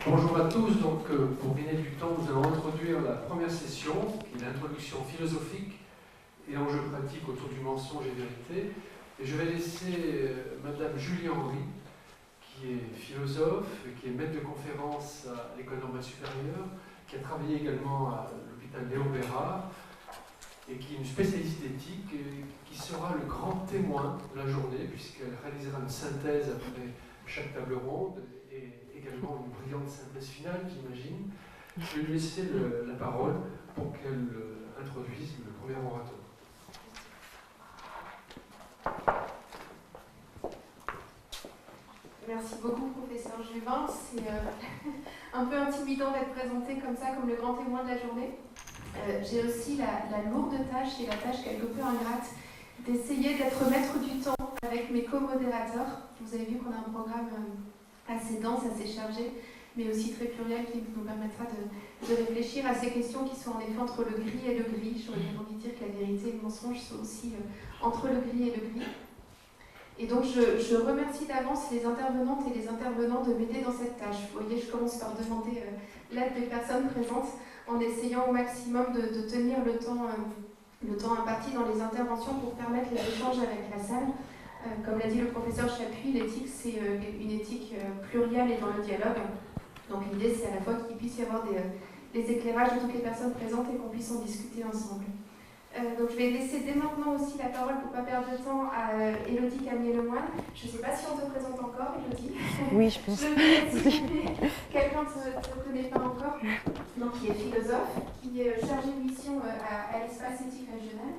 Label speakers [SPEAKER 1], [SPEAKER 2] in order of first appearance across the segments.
[SPEAKER 1] Bonjour à tous. Donc, pour gagner du temps, nous allons introduire la première session, qui est l'introduction philosophique et enjeux pratiques autour du mensonge et vérité. Et je vais laisser Madame Julie Henry, qui est philosophe, qui est maître de conférence à l'École normale supérieure, qui a travaillé également à l'hôpital Léon Bérard, et qui est une spécialiste d'éthique, qui sera le grand témoin de la journée, puisqu'elle réalisera une synthèse après chaque table ronde, et également une brillante synthèse finale, j'imagine. Je vais lui laisser la parole pour qu'elle introduise le premier orateur.
[SPEAKER 2] Merci beaucoup, professeur Juvin. C'est un peu intimidant d'être présenté comme ça, comme le grand témoin de la journée. J'ai aussi la lourde tâche et la tâche quelque peu ingrate d'essayer d'être maître du temps avec mes co-modérateurs. Vous avez vu qu'on a un programme assez dense, assez chargé, mais aussi très pluriel qui nous permettra de réfléchir à ces questions qui sont en effet entre le gris et le gris. J'aurais bien envie de dire que la vérité et le mensonge sont aussi entre le gris et le gris. Et donc je remercie d'avance les intervenantes et les intervenants de m'aider dans cette tâche. Vous voyez, je commence par demander l'aide des personnes présentes en essayant au maximum de tenir le temps imparti dans les interventions pour permettre les échanges avec la salle. Comme l'a dit le professeur Chapuis, l'éthique c'est une éthique plurielle et dans le dialogue. Donc l'idée c'est à la fois qu'il puisse y avoir des éclairages de toutes les personnes présentes et qu'on puisse en discuter ensemble. Donc je vais laisser dès maintenant aussi la parole pour ne pas perdre de temps à Élodie Camier-Lemoine. Je ne sais pas si on te présente encore, Élodie.
[SPEAKER 3] Oui, je pense.
[SPEAKER 2] Quelqu'un ne te connaît pas encore. Donc qui est philosophe, qui est chargé de mission à l'espace éthique régional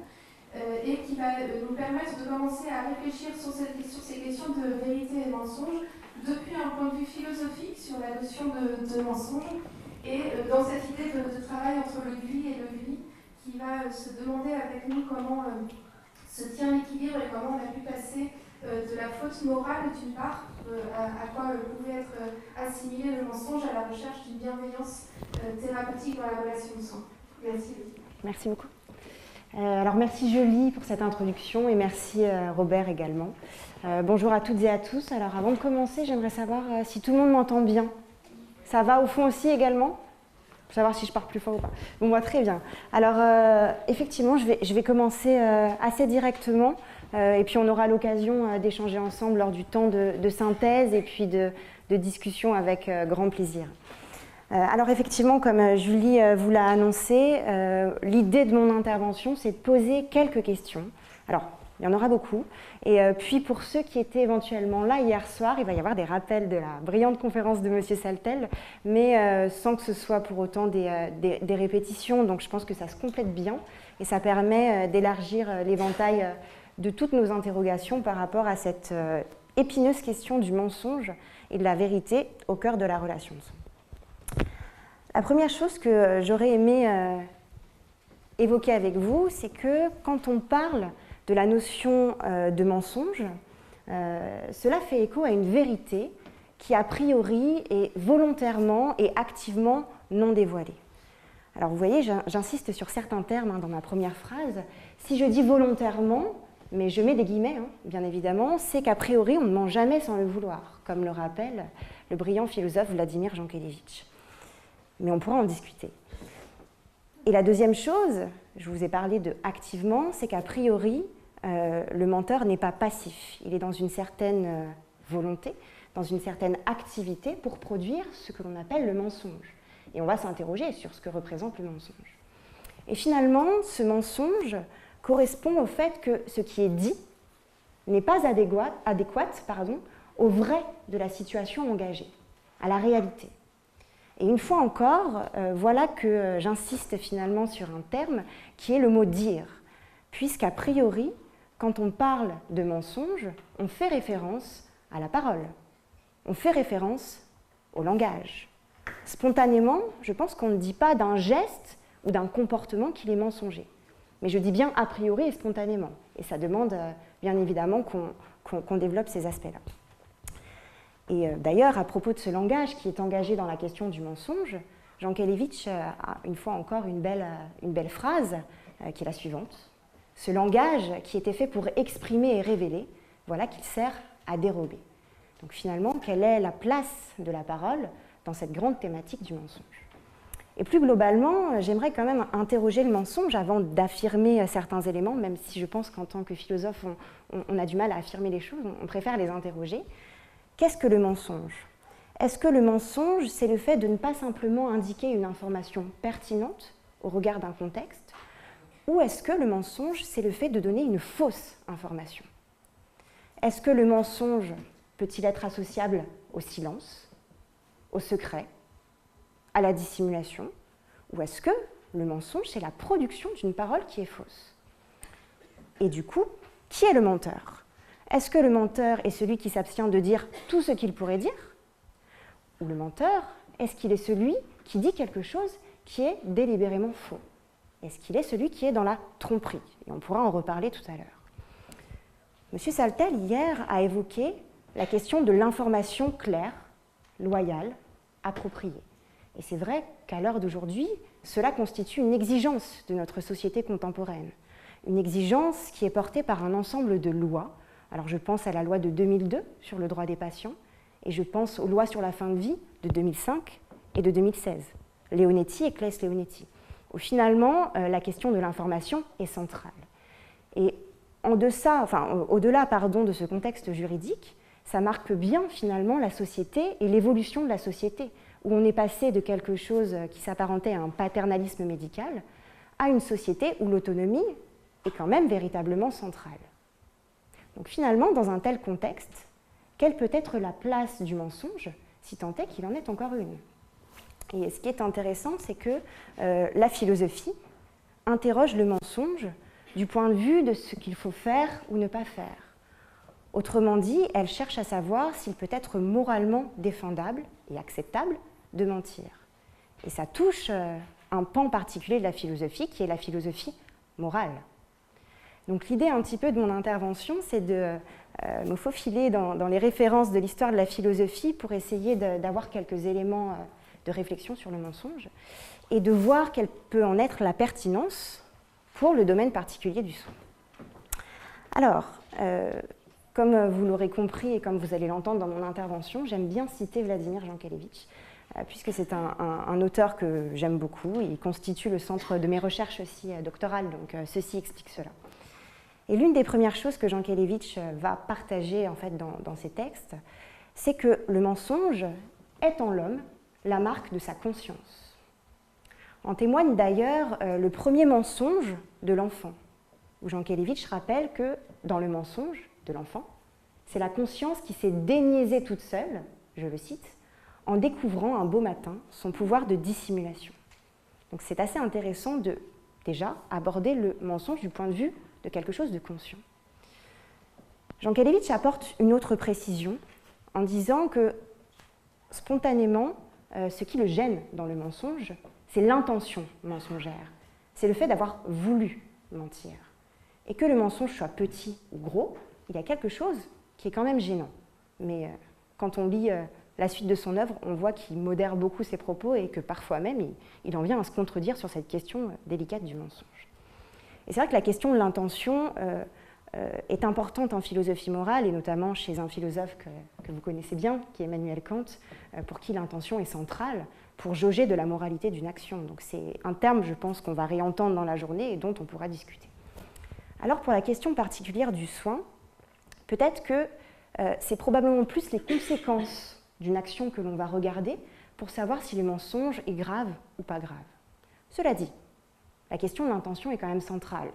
[SPEAKER 2] et qui va nous permettre de commencer à réfléchir sur ces questions de vérité et mensonge depuis un point de vue philosophique sur la notion de mensonge et dans cette idée de travail entre le gris et le gris, qui va se demander avec nous comment se tient l'équilibre et comment on a pu passer de la faute morale d'une part, à quoi pouvait être assimilé le mensonge, à la recherche d'une bienveillance thérapeutique dans la relation de soins. Merci.
[SPEAKER 3] Merci beaucoup. Alors merci Julie pour cette introduction et merci Robert également. Bonjour à toutes et à tous. Alors avant de commencer, j'aimerais savoir si tout le monde m'entend bien. Ça va au fond aussi également ? Pour savoir si je pars plus fort ou pas. Bon, moi, très bien. Alors, effectivement, je vais commencer assez directement et puis on aura l'occasion d'échanger ensemble lors du temps de synthèse et puis de discussion avec grand plaisir. Alors, effectivement, comme Julie vous l'a annoncé, l'idée de mon intervention, c'est de poser quelques questions. Alors, il y en aura beaucoup. Et puis, pour ceux qui étaient éventuellement là hier soir, il va y avoir des rappels de la brillante conférence de M. Saltel, mais sans que ce soit pour autant des répétitions. Donc, je pense que ça se complète bien et ça permet d'élargir l'éventail de toutes nos interrogations par rapport à cette épineuse question du mensonge et de la vérité au cœur de la relation. La première chose que j'aurais aimé évoquer avec vous, c'est que quand on parle de la notion de mensonge, cela fait écho à une vérité qui a priori est volontairement et activement non dévoilée. Alors vous voyez, j'insiste sur certains termes dans ma première phrase. Si je dis volontairement, mais je mets des guillemets, bien évidemment, c'est qu'a priori on ne ment jamais sans le vouloir, comme le rappelle le brillant philosophe Vladimir Jankélévitch. Mais on pourra en discuter. Et la deuxième chose, je vous ai parlé de activement, c'est qu'a priori, le menteur n'est pas passif. Il est dans une certaine volonté, dans une certaine activité pour produire ce que l'on appelle le mensonge. Et on va s'interroger sur ce que représente le mensonge. Et finalement, ce mensonge correspond au fait que ce qui est dit n'est pas adéquat au vrai de la situation engagée, à la réalité. Et une fois encore, voilà que j'insiste finalement sur un terme qui est le mot « dire », puisqu'a priori, quand on parle de mensonge, on fait référence à la parole, on fait référence au langage. Spontanément, je pense qu'on ne dit pas d'un geste ou d'un comportement qu'il est mensonger, mais je dis bien a priori et spontanément, et ça demande bien évidemment qu'on développe ces aspects-là. Et d'ailleurs, à propos de ce langage qui est engagé dans la question du mensonge, Jankélévitch a une fois encore une belle phrase qui est la suivante. Ce langage qui était fait pour exprimer et révéler, voilà qu'il sert à dérober. Donc finalement, quelle est la place de la parole dans cette grande thématique du mensonge. Et plus globalement, j'aimerais quand même interroger le mensonge avant d'affirmer certains éléments, même si je pense qu'en tant que philosophe, on a du mal à affirmer les choses, on préfère les interroger. Qu'est-ce que le mensonge ? Est-ce que le mensonge, c'est le fait de ne pas simplement indiquer une information pertinente au regard d'un contexte, ou est-ce que le mensonge, c'est le fait de donner une fausse information ? Est-ce que le mensonge peut-il être associable au silence, au secret, à la dissimulation, ou est-ce que le mensonge, c'est la production d'une parole qui est fausse? Et du coup, qui est le menteur? Est-ce que le menteur est celui qui s'abstient de dire tout ce qu'il pourrait dire? Ou le menteur, est-ce qu'il est celui qui dit quelque chose qui est délibérément faux? Est-ce qu'il est celui qui est dans la tromperie? Et on pourra en reparler tout à l'heure. Monsieur Saltel, hier, a évoqué la question de l'information claire, loyale, appropriée. Et c'est vrai qu'à l'heure d'aujourd'hui, cela constitue une exigence de notre société contemporaine. Une exigence qui est portée par un ensemble de lois. Alors je pense à la loi de 2002 sur le droit des patients, et je pense aux lois sur la fin de vie de 2005 et de 2016, Leonetti et Claes-Leonetti, où finalement la question de l'information est centrale. Et au-delà de ce contexte juridique, ça marque bien finalement la société et l'évolution de la société, où on est passé de quelque chose qui s'apparentait à un paternalisme médical à une société où l'autonomie est quand même véritablement centrale. Donc finalement, dans un tel contexte, quelle peut être la place du mensonge, si tant est qu'il en est encore une? Et ce qui est intéressant, c'est que la philosophie interroge le mensonge du point de vue de ce qu'il faut faire ou ne pas faire. Autrement dit, elle cherche à savoir s'il peut être moralement défendable et acceptable de mentir. Et ça touche un pan particulier de la philosophie, qui est la philosophie morale. Donc l'idée un petit peu de mon intervention, c'est de me faufiler dans les références de l'histoire de la philosophie pour essayer d'avoir quelques éléments de réflexion sur le mensonge et de voir quelle peut en être la pertinence pour le domaine particulier du soin. Alors, comme vous l'aurez compris et comme vous allez l'entendre dans mon intervention, j'aime bien citer Vladimir Jankélévitch, puisque c'est un auteur que j'aime beaucoup. Il constitue le centre de mes recherches aussi doctorales, donc ceci explique cela. Et l'une des premières choses que Jankélévitch va partager en fait dans ses textes, c'est que le mensonge est en l'homme la marque de sa conscience. En témoigne d'ailleurs le premier mensonge de l'enfant, où Jankélévitch rappelle que dans le mensonge de l'enfant, c'est la conscience qui s'est déniaisée toute seule, je le cite, en découvrant un beau matin son pouvoir de dissimulation. Donc c'est assez intéressant de déjà aborder le mensonge du point de vue de quelque chose de conscient. Jankélévitch apporte une autre précision en disant que spontanément, ce qui le gêne dans le mensonge, c'est l'intention mensongère, c'est le fait d'avoir voulu mentir. Et que le mensonge soit petit ou gros, il y a quelque chose qui est quand même gênant. Mais quand on lit la suite de son œuvre, on voit qu'il modère beaucoup ses propos et que parfois même, il en vient à se contredire sur cette question délicate du mensonge. Et c'est vrai que la question de l'intention est importante en philosophie morale, et notamment chez un philosophe que vous connaissez bien, qui est Emmanuel Kant, pour qui l'intention est centrale pour jauger de la moralité d'une action. Donc c'est un terme, je pense, qu'on va réentendre dans la journée et dont on pourra discuter. Alors pour la question particulière du soin, peut-être que c'est probablement plus les conséquences d'une action que l'on va regarder pour savoir si le mensonge est grave ou pas grave. Cela dit, la question de l'intention est quand même centrale.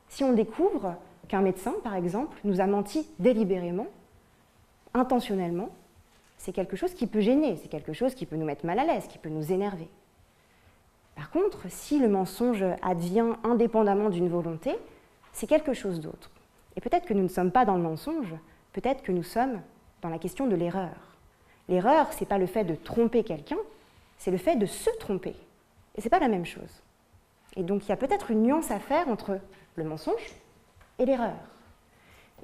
[SPEAKER 3] Si on découvre qu'un médecin, par exemple, nous a menti délibérément, intentionnellement, c'est quelque chose qui peut gêner, c'est quelque chose qui peut nous mettre mal à l'aise, qui peut nous énerver. Par contre, si le mensonge advient indépendamment d'une volonté, c'est quelque chose d'autre. Et peut-être que nous ne sommes pas dans le mensonge, peut-être que nous sommes dans la question de l'erreur. L'erreur, ce n'est pas le fait de tromper quelqu'un, c'est le fait de se tromper. Et ce n'est pas la même chose. Et donc il y a peut-être une nuance à faire entre le mensonge et l'erreur,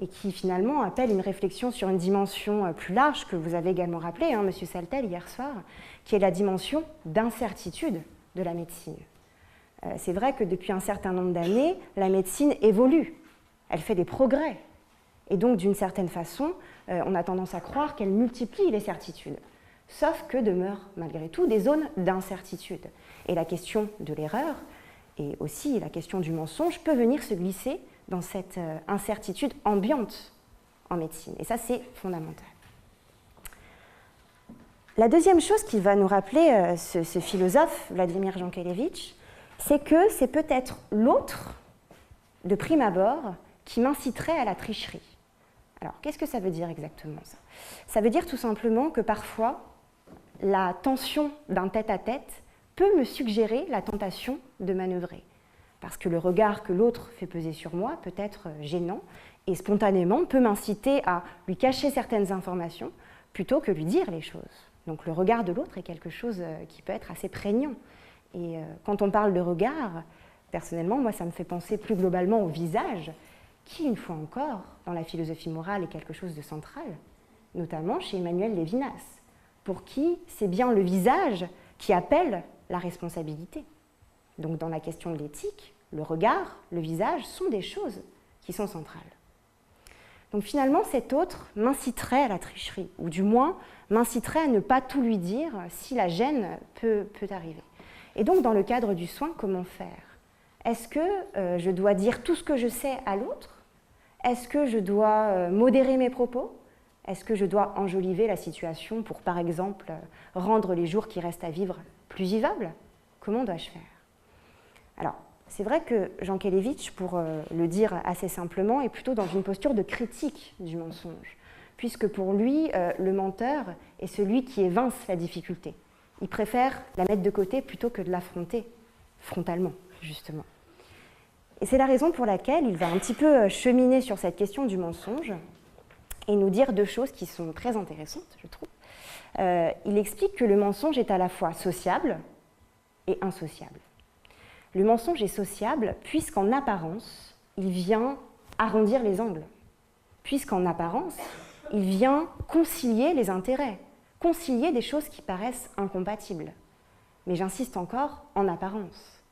[SPEAKER 3] et qui finalement appelle une réflexion sur une dimension plus large que vous avez également rappelé, Monsieur Saltel, hier soir, qui est la dimension d'incertitude de la médecine. C'est vrai que depuis un certain nombre d'années, la médecine évolue, elle fait des progrès, et donc d'une certaine façon, on a tendance à croire qu'elle multiplie les certitudes. sauf que demeurent malgré tout des zones d'incertitude. Et la question de l'erreur et aussi la question du mensonge peut venir se glisser dans cette incertitude ambiante en médecine. Et ça, c'est fondamental. La deuxième chose qu'il va nous rappeler ce philosophe, Vladimir Jankélévitch, c'est que c'est peut-être l'autre, de prime abord, qui m'inciterait à la tricherie. Alors, qu'est-ce que ça veut dire exactement ça ? Ça veut dire tout simplement que parfois, la tension d'un tête-à-tête peut me suggérer la tentation de manœuvrer. Parce que le regard que l'autre fait peser sur moi peut être gênant et spontanément peut m'inciter à lui cacher certaines informations plutôt que lui dire les choses. Donc le regard de l'autre est quelque chose qui peut être assez prégnant. Et quand on parle de regard, personnellement, moi ça me fait penser plus globalement au visage, qui, une fois encore, dans la philosophie morale est quelque chose de central, notamment chez Emmanuel Lévinas, pour qui c'est bien le visage qui appelle la responsabilité. Donc dans la question de l'éthique, le regard, le visage sont des choses qui sont centrales. Donc finalement, cet autre m'inciterait à la tricherie, ou du moins m'inciterait à ne pas tout lui dire si la gêne peut arriver. Et donc dans le cadre du soin, comment faire ? Est-ce que je dois dire tout ce que je sais à l'autre ? Est-ce que je dois modérer mes propos ? Est-ce que je dois enjoliver la situation pour, par exemple, rendre les jours qui restent à vivre plus vivables ? Comment dois-je faire ? Alors, c'est vrai que Jankélévitch, pour le dire assez simplement, est plutôt dans une posture de critique du mensonge, puisque pour lui, le menteur est celui qui évince la difficulté. Il préfère la mettre de côté plutôt que de l'affronter frontalement, justement. Et c'est la raison pour laquelle il va un petit peu cheminer sur cette question du mensonge et nous dire deux choses qui sont très intéressantes, je trouve. Il explique que le mensonge est à la fois sociable et insociable. Le mensonge est sociable puisqu'en apparence, il vient arrondir les angles, puisqu'en apparence, il vient concilier les intérêts, concilier des choses qui paraissent incompatibles. Mais j'insiste encore, en apparence.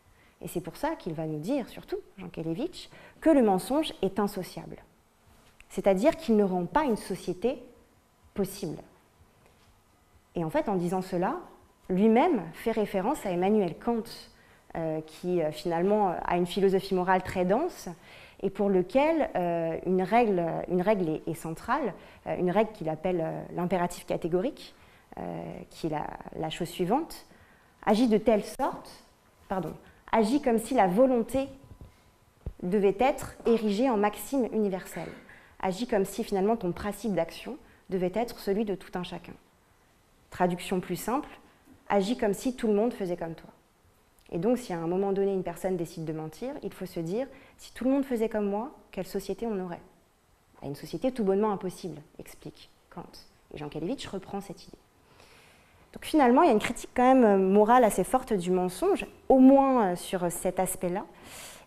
[SPEAKER 3] Et c'est pour ça qu'il va nous dire, surtout, Jankélévitch, que le mensonge est insociable. C'est-à-dire qu'il ne rend pas une société possible. Et en fait, en disant cela, lui-même fait référence à Emmanuel Kant, qui finalement a une philosophie morale très dense et pour lequel une règle est centrale, une règle qu'il appelle l'impératif catégorique, qui est la chose suivante, agit comme si la volonté devait être érigée en maxime universelle, agit comme si finalement ton principe d'action devait être celui de tout un chacun. Traduction plus simple, agis comme si tout le monde faisait comme toi. Et donc, si à un moment donné, une personne décide de mentir, il faut se dire, si tout le monde faisait comme moi, quelle société on aurait ? Une société tout bonnement impossible, explique Kant. Et Jankélévitch reprend cette idée. Donc finalement, il y a une critique quand même morale assez forte du mensonge, au moins sur cet aspect-là.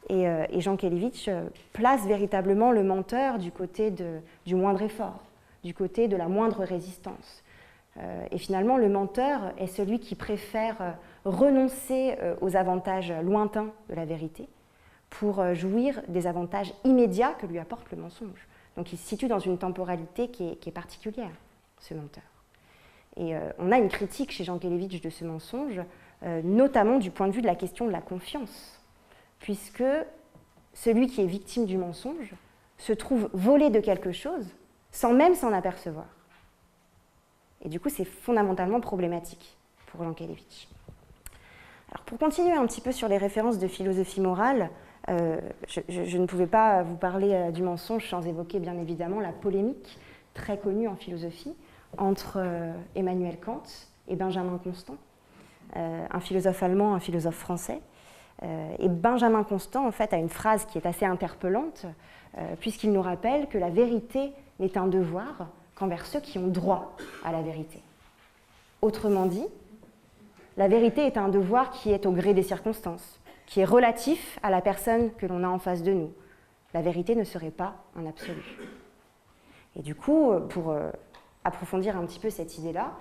[SPEAKER 3] Et Jankélévitch place véritablement le menteur du côté du moindre effort, du côté de la moindre résistance. Et finalement, le menteur est celui qui préfère renoncer aux avantages lointains de la vérité pour jouir des avantages immédiats que lui apporte le mensonge. Donc il se situe dans une temporalité qui est particulière, ce menteur. Et on a une critique chez Jankélévitch de ce mensonge, notamment du point de vue de la question de la confiance, puisque celui qui est victime du mensonge se trouve volé de quelque chose sans même s'en apercevoir. Et du coup, c'est fondamentalement problématique pour Jankélévitch. Alors, pour continuer un petit peu sur les références de philosophie morale, je ne pouvais pas vous parler du mensonge sans évoquer bien évidemment la polémique très connue en philosophie entre Emmanuel Kant et Benjamin Constant, un philosophe allemand, un philosophe français. Et Benjamin Constant, en fait, a une phrase qui est assez interpellante, puisqu'il nous rappelle que la vérité n'est un devoir qu'envers ceux qui ont droit à la vérité. Autrement dit, la vérité est un devoir qui est au gré des circonstances, qui est relatif à la personne que l'on a en face de nous. La vérité ne serait pas un absolu. Et du coup, pour approfondir un petit peu cette idée-là,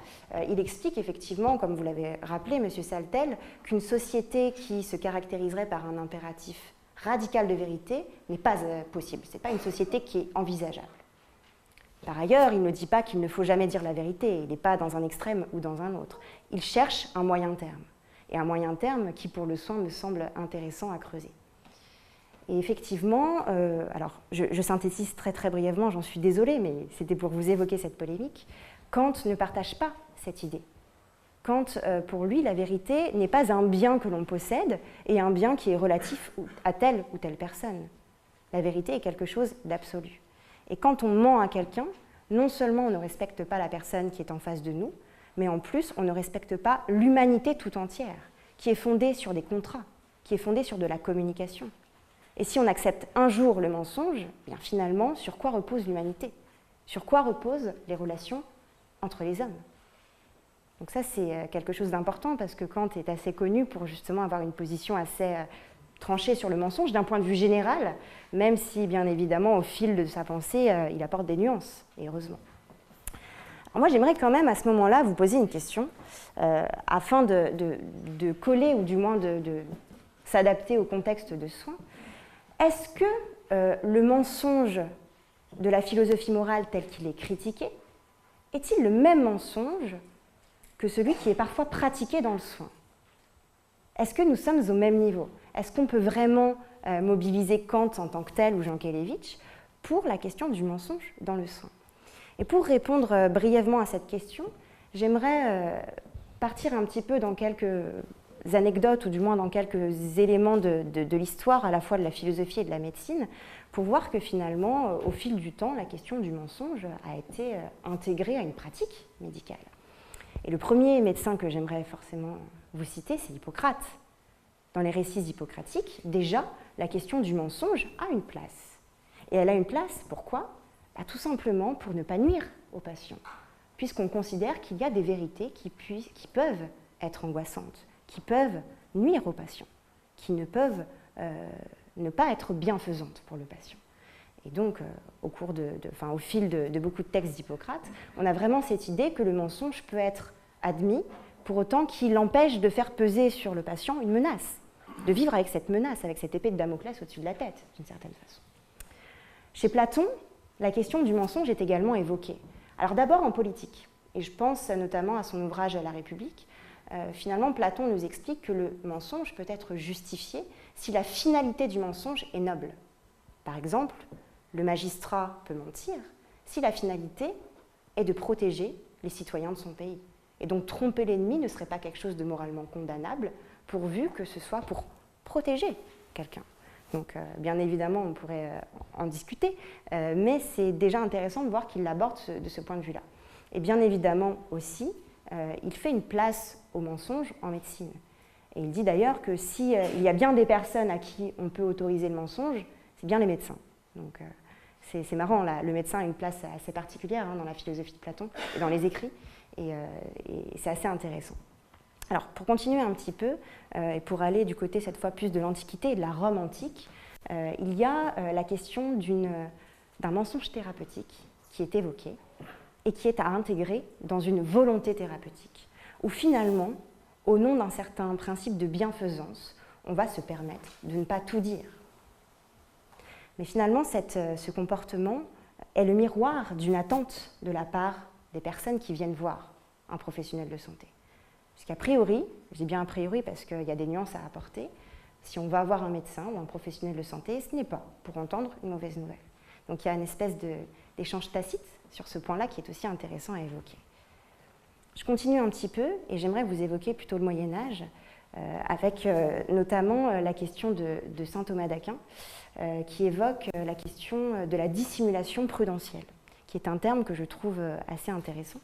[SPEAKER 3] il explique effectivement, comme vous l'avez rappelé, M. Saltel, qu'une société qui se caractériserait par un impératif radical de vérité n'est pas possible. Ce n'est pas une société qui est envisageable. Par ailleurs, il ne dit pas qu'il ne faut jamais dire la vérité, il n'est pas dans un extrême ou dans un autre. Il cherche un moyen terme, et un moyen terme qui, pour le soin, me semble intéressant à creuser. Et effectivement, alors je synthétise très très brièvement, j'en suis désolée, mais c'était pour vous évoquer cette polémique. Kant ne partage pas cette idée. Kant, pour lui, la vérité n'est pas un bien que l'on possède et un bien qui est relatif à telle ou telle personne. La vérité est quelque chose d'absolu. Et quand on ment à quelqu'un, non seulement on ne respecte pas la personne qui est en face de nous, mais en plus on ne respecte pas l'humanité tout entière, qui est fondée sur des contrats, qui est fondée sur de la communication. Et si on accepte un jour le mensonge, bien finalement, sur quoi repose l'humanité? Sur quoi reposent les relations entre les hommes? Donc ça, c'est quelque chose d'important parce que Kant est assez connu pour justement avoir une position assez tranchée sur le mensonge d'un point de vue général, même si, bien évidemment, au fil de sa pensée, il apporte des nuances, et heureusement. Alors moi, j'aimerais quand même, à ce moment-là, vous poser une question, afin de coller, ou du moins de s'adapter au contexte de soins. Est-ce que le mensonge de la philosophie morale tel qu'il est critiqué est-il le même mensonge que celui qui est parfois pratiqué dans le soin? Est-ce que nous sommes au même niveau? Est-ce qu'on peut vraiment mobiliser Kant en tant que tel ou Jankélévitch pour la question du mensonge dans le soin? Et pour répondre brièvement à cette question, j'aimerais partir un petit peu dans quelques anecdotes ou du moins dans quelques éléments de l'histoire à la fois de la philosophie et de la médecine pour voir que finalement, au fil du temps, la question du mensonge a été intégrée à une pratique médicale. Et le premier médecin que j'aimerais forcément vous citer, c'est Hippocrate. Dans les récits hippocratiques, déjà, la question du mensonge a une place. Et elle a une place, pourquoi? Tout simplement pour ne pas nuire aux patients, puisqu'on considère qu'il y a des vérités qui peuvent être angoissantes, qui peuvent nuire aux patients, qui ne peuvent ne pas être bienfaisantes pour le patient. Et donc, au fil de beaucoup de textes d'Hippocrate, on a vraiment cette idée que le mensonge peut être admis, pour autant qu'il empêche de faire peser sur le patient une menace, de vivre avec cette menace, avec cette épée de Damoclès au-dessus de la tête, d'une certaine façon. Chez Platon, la question du mensonge est également évoquée. Alors d'abord en politique, et je pense notamment à son ouvrage « La République », finalement Platon nous explique que le mensonge peut être justifié si la finalité du mensonge est noble. Par exemple, le magistrat peut mentir si la finalité est de protéger les citoyens de son pays. Et donc tromper l'ennemi ne serait pas quelque chose de moralement condamnable, pourvu que ce soit pour protéger quelqu'un. Donc bien évidemment, on pourrait en discuter, mais c'est déjà intéressant de voir qu'il l'aborde de ce point de vue-là. Et bien évidemment aussi, il fait une place au mensonge en médecine. Et il dit d'ailleurs que s'il y a bien des personnes à qui on peut autoriser le mensonge, c'est bien les médecins. Donc c'est marrant, là, le médecin a une place assez particulière dans la philosophie de Platon et dans les écrits, et c'est assez intéressant. Alors, pour continuer un petit peu, et pour aller du côté cette fois plus de l'Antiquité et de la Rome antique, il y a la question d'un mensonge thérapeutique qui est évoqué et qui est à intégrer dans une volonté thérapeutique, où finalement, au nom d'un certain principe de bienfaisance, on va se permettre de ne pas tout dire. Mais finalement, ce comportement est le miroir d'une attente de la part des personnes qui viennent voir un professionnel de santé. Puisqu'a priori, je dis bien a priori parce qu'il y a des nuances à apporter, si on va voir un médecin ou un professionnel de santé, ce n'est pas pour entendre une mauvaise nouvelle. Donc il y a une espèce d'échange tacite sur ce point-là qui est aussi intéressant à évoquer. Je continue un petit peu et j'aimerais vous évoquer plutôt le Moyen-Âge, avec notamment la question de saint Thomas d'Aquin, qui évoque la question de la dissimulation prudentielle, qui est un terme que je trouve assez intéressant.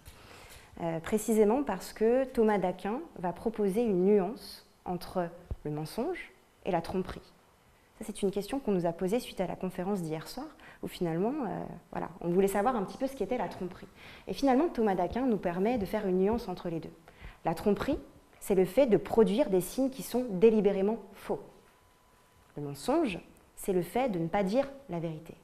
[SPEAKER 3] Précisément parce que Thomas d'Aquin va proposer une nuance entre le mensonge et la tromperie. Ça, c'est une question qu'on nous a posée suite à la conférence d'hier soir, où finalement, on voulait savoir un petit peu ce qu'était la tromperie. Et finalement, Thomas d'Aquin nous permet de faire une nuance entre les deux. La tromperie, c'est le fait de produire des signes qui sont délibérément faux. Le mensonge, c'est le fait de ne pas dire la vérité.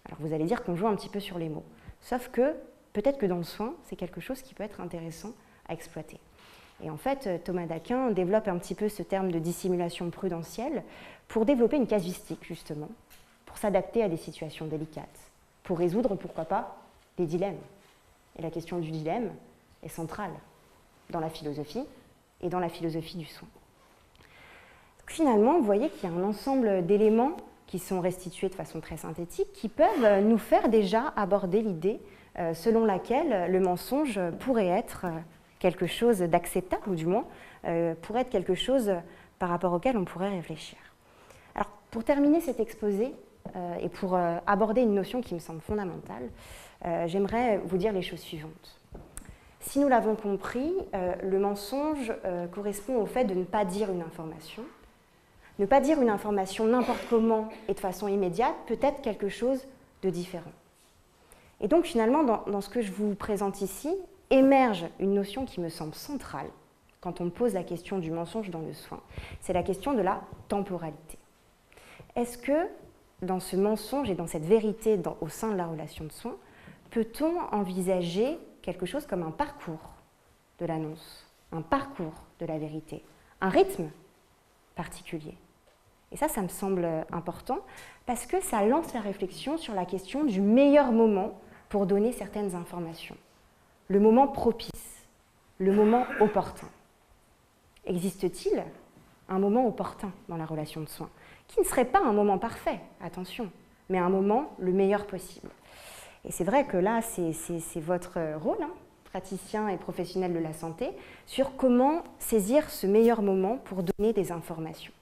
[SPEAKER 3] Alors vous allez dire qu'on joue un petit peu sur les mots, sauf que peut-être que dans le soin, c'est quelque chose qui peut être intéressant à exploiter. Et en fait, Thomas d'Aquin développe un petit peu ce terme de dissimulation prudentielle pour développer une casuistique, justement, pour s'adapter à des situations délicates, pour résoudre, pourquoi pas, les dilemmes. Et la question du dilemme est centrale dans la philosophie et dans la philosophie du soin. Donc finalement, vous voyez qu'il y a un ensemble d'éléments qui sont restitués de façon très synthétique, qui peuvent nous faire déjà aborder l'idée selon laquelle le mensonge pourrait être quelque chose d'acceptable, ou du moins pourrait être quelque chose par rapport auquel on pourrait réfléchir. Alors, pour terminer cet exposé et pour aborder une notion qui me semble fondamentale, j'aimerais vous dire les choses suivantes. Si nous l'avons compris, le mensonge correspond au fait de ne pas dire une information. Ne pas dire une information n'importe comment et de façon immédiate peut être quelque chose de différent. Et donc finalement, dans ce que je vous présente ici, émerge une notion qui me semble centrale quand on pose la question du mensonge dans le soin. C'est la question de la temporalité. Est-ce que dans ce mensonge et dans cette vérité au sein de la relation de soin, peut-on envisager quelque chose comme un parcours de l'annonce, un parcours de la vérité, un rythme particulier? Et ça me semble important parce que ça lance la réflexion sur la question du meilleur moment pour donner certaines informations. Le moment propice, le moment opportun. Existe-t-il un moment opportun dans la relation de soins, qui ne serait pas un moment parfait, attention, mais un moment le meilleur possible? Et c'est vrai que là, c'est votre rôle, praticien et professionnel de la santé, sur comment saisir ce meilleur moment pour donner des informations.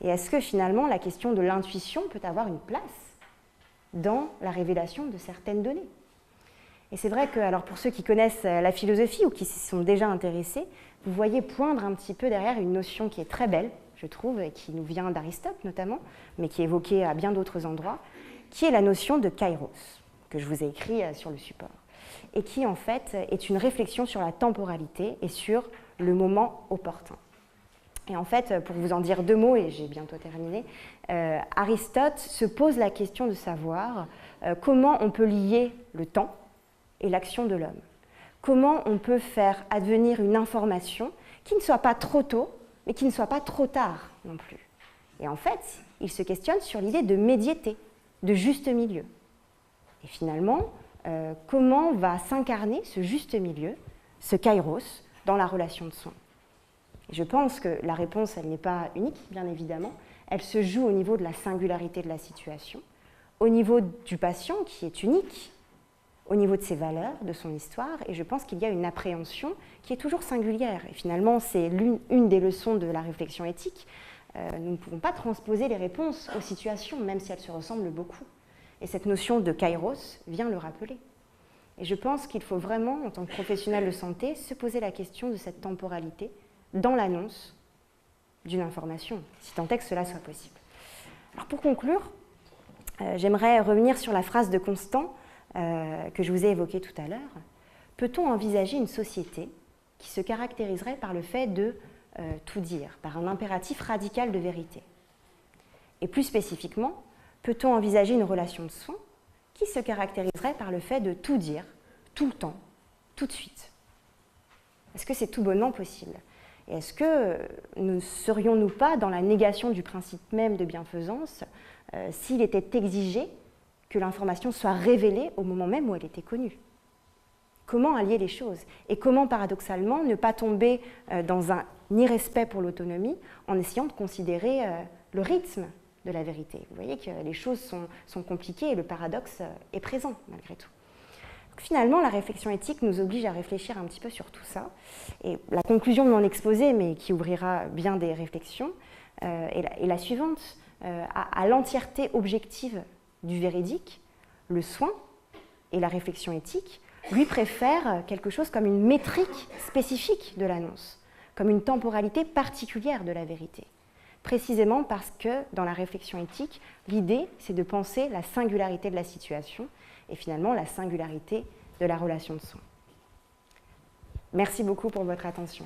[SPEAKER 3] Et est-ce que finalement la question de l'intuition peut avoir une place dans la révélation de certaines données? Et c'est vrai que, alors pour ceux qui connaissent la philosophie ou qui s'y sont déjà intéressés, vous voyez poindre un petit peu derrière une notion qui est très belle, je trouve, et qui nous vient d'Aristote notamment, mais qui est évoquée à bien d'autres endroits, qui est la notion de kairos, que je vous ai écrit sur le support, et qui en fait est une réflexion sur la temporalité et sur le moment opportun. Et en fait, pour vous en dire deux mots, et j'ai bientôt terminé, Aristote se pose la question de savoir comment on peut lier le temps et l'action de l'homme. Comment on peut faire advenir une information qui ne soit pas trop tôt, mais qui ne soit pas trop tard non plus. Et en fait, il se questionne sur l'idée de médiété, de juste milieu. Et finalement, comment va s'incarner ce juste milieu, ce kairos, dans la relation de soin? Et je pense que la réponse, elle n'est pas unique, bien évidemment. Elle se joue au niveau de la singularité de la situation, au niveau du patient qui est unique, au niveau de ses valeurs, de son histoire, et je pense qu'il y a une appréhension qui est toujours singulière. Et finalement, c'est une des leçons de la réflexion éthique. Nous ne pouvons pas transposer les réponses aux situations, même si elles se ressemblent beaucoup. Et cette notion de kairos vient le rappeler. Et je pense qu'il faut vraiment, en tant que professionnel de santé, se poser la question de cette temporalité dans l'annonce d'une information, si tant est que cela soit possible. Alors pour conclure, j'aimerais revenir sur la phrase de Constant que je vous ai évoquée tout à l'heure. Peut-on envisager une société qui se caractériserait par le fait de tout dire, par un impératif radical de vérité? Et plus spécifiquement, peut-on envisager une relation de soins qui se caractériserait par le fait de tout dire, tout le temps, tout de suite? Est-ce que c'est tout bonnement possible? Et est-ce que ne serions-nous pas dans la négation du principe même de bienfaisance s'il était exigé que l'information soit révélée au moment même où elle était connue? Comment allier les choses? Et comment, paradoxalement, ne pas tomber dans un irrespect pour l'autonomie en essayant de considérer le rythme de la vérité? Vous voyez que les choses sont compliquées et le paradoxe est présent, malgré tout. Donc, finalement, la réflexion éthique nous oblige à réfléchir un petit peu sur tout ça. Et la conclusion de mon exposé, mais qui ouvrira bien des réflexions, est la suivante. À l'entièreté objective du véridique, le soin et la réflexion éthique lui préfèrent quelque chose comme une métrique spécifique de l'annonce, comme une temporalité particulière de la vérité. Précisément parce que dans la réflexion éthique, l'idée, c'est de penser la singularité de la situation et finalement la singularité de la relation de soins. Merci beaucoup pour votre attention.